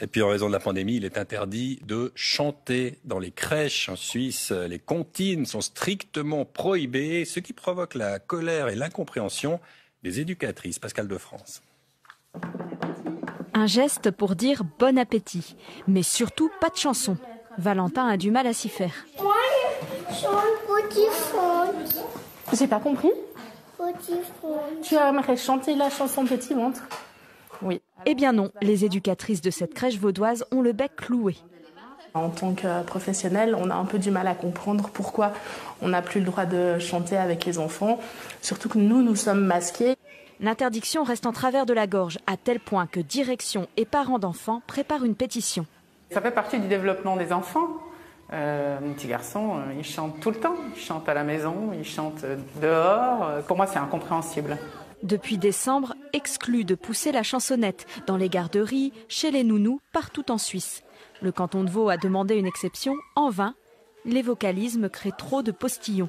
Et puis en raison de la pandémie, il est interdit de chanter dans les crèches en Suisse. Les comptines sont strictement prohibées, ce qui provoque la colère et l'incompréhension des éducatrices. Pascal Defrance. Un geste pour dire bon appétit, mais surtout pas de chanson. Valentin a du mal à s'y faire. Moi, je chante Petit Ventre. J'ai pas compris. Petit Ventre. Tu aimerais chanter la chanson Petit Ventre? Oui. Eh bien non, les éducatrices de cette crèche vaudoise ont le bec cloué. En tant que professionnel, on a un peu du mal à comprendre pourquoi on n'a plus le droit de chanter avec les enfants, surtout que nous sommes masqués. L'interdiction reste en travers de la gorge, à tel point que direction et parents d'enfants préparent une pétition. Ça fait partie du développement des enfants. Mon petit garçon, il chante tout le temps. Il chante à la maison, il chante dehors. Pour moi, c'est incompréhensible. Depuis décembre, exclu de pousser la chansonnette dans les garderies, chez les nounous, partout en Suisse. Le canton de Vaud a demandé une exception, en vain. Les vocalismes créent trop de postillons.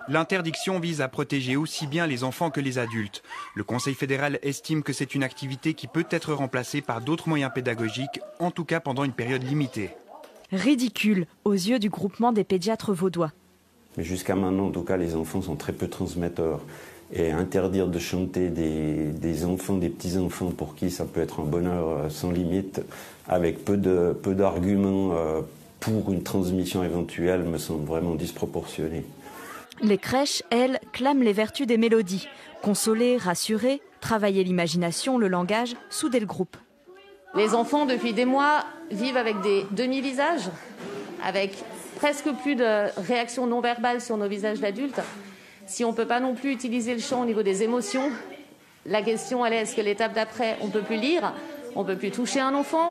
L'interdiction vise à protéger aussi bien les enfants que les adultes. Le Conseil fédéral estime que c'est une activité qui peut être remplacée par d'autres moyens pédagogiques, en tout cas pendant une période limitée. Ridicule aux yeux du groupement des pédiatres vaudois. Mais jusqu'à maintenant, en tout cas, les enfants sont très peu transmetteurs. Et interdire de chanter des enfants, des petits-enfants pour qui ça peut être un bonheur sans limite, avec peu d'arguments pour une transmission éventuelle, me semble vraiment disproportionné. Les crèches, elles, clament les vertus des mélodies. Consoler, rassurer, travailler l'imagination, le langage, souder le groupe. Les enfants, depuis des mois, vivent avec des demi-visages, avec presque plus de réactions non verbales sur nos visages d'adultes. Si on ne peut pas non plus utiliser le chant au niveau des émotions, la question elle est, est-ce que l'étape d'après, on ne peut plus lire, on ne peut plus toucher un enfant?